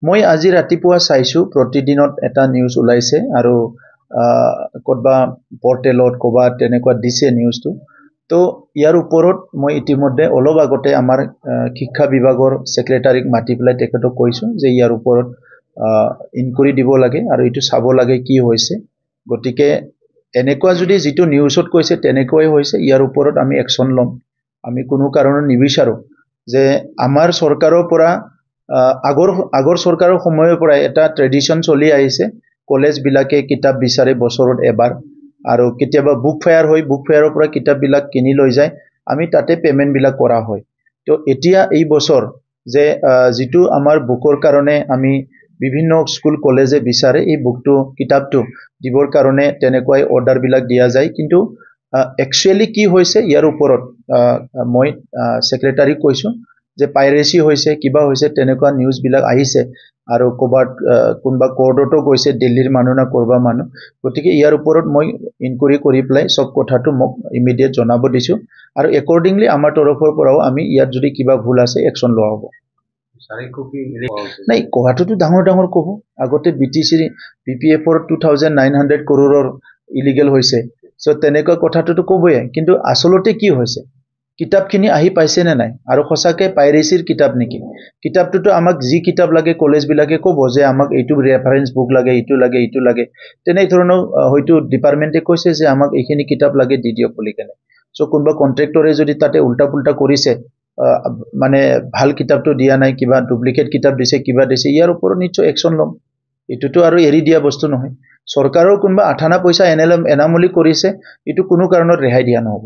মই আজি ৰাতিপুৱা চাইছো প্ৰতিদিনত এটা নিউজ ওলাইছে আৰু কতবা পৰ্টেলত কবা তেনেকুৱা দিছে নিউজটো তো ইয়াৰ ওপৰত মই ইতিমধ্যে অলপ আগতে আমাৰ শিক্ষা বিভাগৰ সেক্ৰেটাৰীক মাতি পেলাই তেখেতক কৈছো যে ইয়াৰ ওপৰত ইনকুৱাৰি দিব লাগে আৰু এটো চাব লাগে কি হৈছে গতিকে এনেকুৱা যদি যেটো নিউজত কৈছে তেনেকৈ হৈছে ইয়াৰ ওপৰত আমি একশন লম আমি কোনো কাৰণত নিবিচাৰো যে আমাৰ চৰকাৰৰ পৰা আগৰ চৰকাৰৰ সময়ৰ পৰা এটা ট্ৰেডিশন চলি আহিছে কলেজ বিলাকে কিতাপ বিচাৰে বছৰত এবাৰ আৰু কেতিয়াবা বুক ফেয়াৰ হয় বুক ফেয়াৰৰ পৰা কিতাপ বিলাক কিনি লৈ যায় আমি তাতে পেমেন্ট বিলাক কৰা হয় তো এতিয়া এই বছৰ যে যেটো আমাৰ বুকৰ কাৰণে আমি বিভিন্ন স্কুল কলেজে বিচাৰে এই বুকটো কিতাপটো দিবৰ কাৰণে তেনেকৈ অৰ্ডাৰ বিলাক দিয়া যায় কিন্তু একচুয়ালি কি হৈছে ইয়াৰ ওপৰত মই সেক্ৰেটাৰীক কৈছো যে পাইৰেসি হৈছে কিবা হৈছে তেনেকুৱা নিউজ বিলাক আহিছে আৰু কোবাত কোনবা কোৰ্টতো গৈছে দিল্লীৰ মানুহ না কৰবা মানুহ গতিকে ইয়াৰ ওপৰত মই ইনকুৱাৰি কৰি প্লাই সব কথাটো মোক ইমিডিয়েট জনাব দিছো আৰু একৰ্ডিংলি আমাৰ তৰফৰ পৰাও আমি ইয়াত যদি কিবা ভুল আছে একশন লোৱা হ'ব নাই কোৱাটোতো ডাঙৰ কব আগতে বিটিসি বিপিএফৰ 2900 কৰোৰৰ ইলিগেল হৈছে সো তেনেকুৱা কথাটোতো কবয়ে কিন্তু আসলতে কি হৈছে কিতাপখিনি আহি পাইছে নে নাই আৰু খসাকে পাইৰেসিৰ কিতাপ নেকি কিতাপটোতো আমাক যি কিতাপ লাগে কলেজ বিলাকে কব যে আমাক এইটো ৰেফাৰেন্স বুক লাগে এইটো লাগে তেনে ধৰণৰ হয়তো ডিপাৰ্টমেন্টে কৈছে যে আমাক এইখিনি কিতাপ লাগে দি দিয়ক বুলি কেনে সো কোনবা কন্ট্ৰাক্টৰে যদি তাতে উল্টা পুল্টা কৰিছে মানে ভাল কিতাপটো দিয়া নাই কিবা ডুপ্লিকেট কিতাপ দিছে কিবা দিছে ইয়াৰ ওপৰত নিশ্চয় একশন লম এটোটো আৰু এৰি দিয়া বস্তু নহয় সৰকাৰৰ কোনবা আঠানা পইচা এনামলি কৰিছে এটো কোনো কাৰণত ৰেহাই দিয়া নহব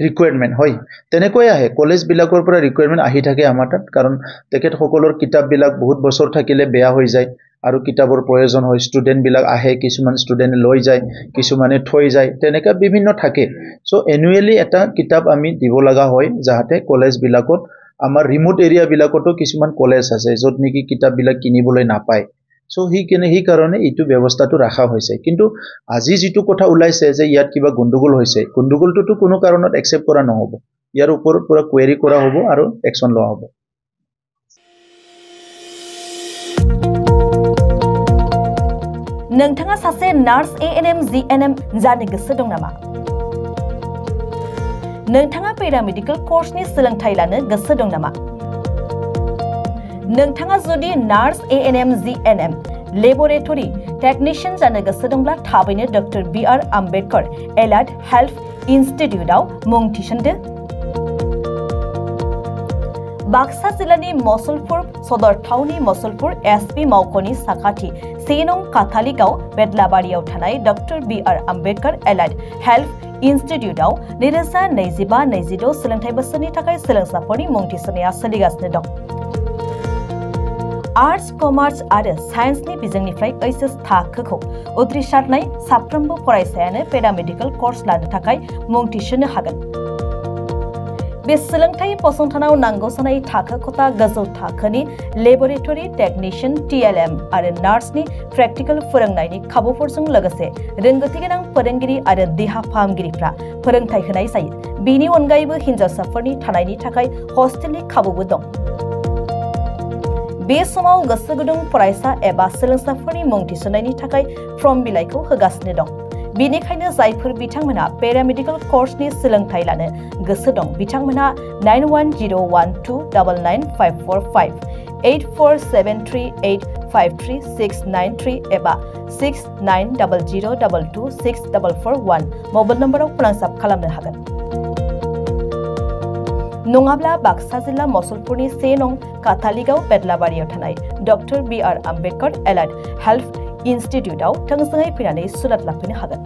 ৰিকুৱাৰমেন্ট হয় তেনেকৈ আহে কলেজ বিলাকৰ পৰা ৰিকুৱাৰমেন্ট আহি থাকে আমাৰ তাত কাৰণ তেখেত সকলৰ কিতাপ বিলাক বহুত বছৰ থাকিলে বেয়া হৈ যায় আৰু কিতাপৰ প্ৰয়োজন হয় ষ্টুডেন্ট বিলাক আহে কিছুমান ষ্টুডেন্ট লৈ যায় কিছুমানে থৈ যায় তেনেকা বিভিন্ন থাকে সো এনুৱেলি এটা কিতাপ আমি দিব লগা হয় যাহাতে কলেজ বিলাকত আমাৰ ৰিমোট এৰিয়া বিলাকতো কিছুমান কলেজ আছে যত নেকি কিতাপ বিলাক কিনিবলৈ নাপায় সো হি কাৰণে ইটো ব্যৱস্থাটো ৰাখা হৈছে কিন্তু আজি যেটো কথা ওলাইছে যে ইয়াত কিবা গণ্ডগোল হৈছে গণ্ডগোলটো কোনো কাৰণত একসেপ্ট কৰা নহব ইয়াৰ ওপৰত পুৰা কোৱেৰি কৰা হ'ব আৰু একশন লোৱা হ'ব नोंथाङा सासे नार्स एएनएम जीएनएम जानो गोसो दं नामा नोंथाङा पेरामेडिकल कोर्सनि सोलोंथाय लानो गोसो दं नामा नोंथाङा जुदि nurse ANM GNM laboratory technician जानो गोसो दंब्ला थाबैनो doctor BR Ambedkar allied health इन्स्टिट्यूटआव मुं थिसनदो बाक्सा जिल्लानि मसलपुर सदर टाउननि मसलपुर एसपी मावख'नि साखाथि 1 नं काथालिगाव बेदलाबारियाव थानाय doctor BR Ambedkar allied health इन्स्टिट्यूटआव 2025-26 सोलोंथाय बोसोरनि थाखाय सोलोंसाफोरनि मुं थिसननाया सोलिगासिनो दं आर्ट्स कमार्स आरो साइन्सनि बिजोंनिफ्राय एचएस थाखोखौ उथ्रिसारनाय साफ्रोमबो फरायसायानो पेरामेडिकल कोर्स लानो थाखाय मुं थिसननो हागोन बे सोलोंथाय फसंथानाव नांगौ जानाय थाखो खथा गोजौ थाखोनि लेबोरेटरी टेक्निशियन टीएलएम आरो नार्सनि प्रेक्टिकल फोरोंनायनि खाबुफोरजों लोगोसे रोंगौथि गोनां फोरोंगिरि आरो देहा फाहामगिरिफ्रा फोरोंथाय होनाय जायो बेनि अनगायैबो हिनजावसाफोरनि थानायनि थाखाय हस्टेलनि खाबुबो दं बे समाव गोसो गुदुं फरायसा एबा सोलोंसाफोरनि मुं थिसननायनि थाखाय फर्म बिलाइखौ होगासिनो दं बेनिखायनो जायफोर बिथांमोना पेरामेडिकल कोर्सनि सोलोंथाय लानो गोसो दं बिथांमोना 9101299545 8473853693 एबा 6900226441 मबाइल नम्बराव फोनांजाब खालामनो हागोन नङाब्ला बाक्सा जिल्ला मसलपुरनि 1 नं काथालिगाव बेदलाबारियाव थानाय doctor BR Ambedkar allied health इन्स्टिट्यूटआव थोंजोङै फैनानै सुलाद लाफैनो हागोन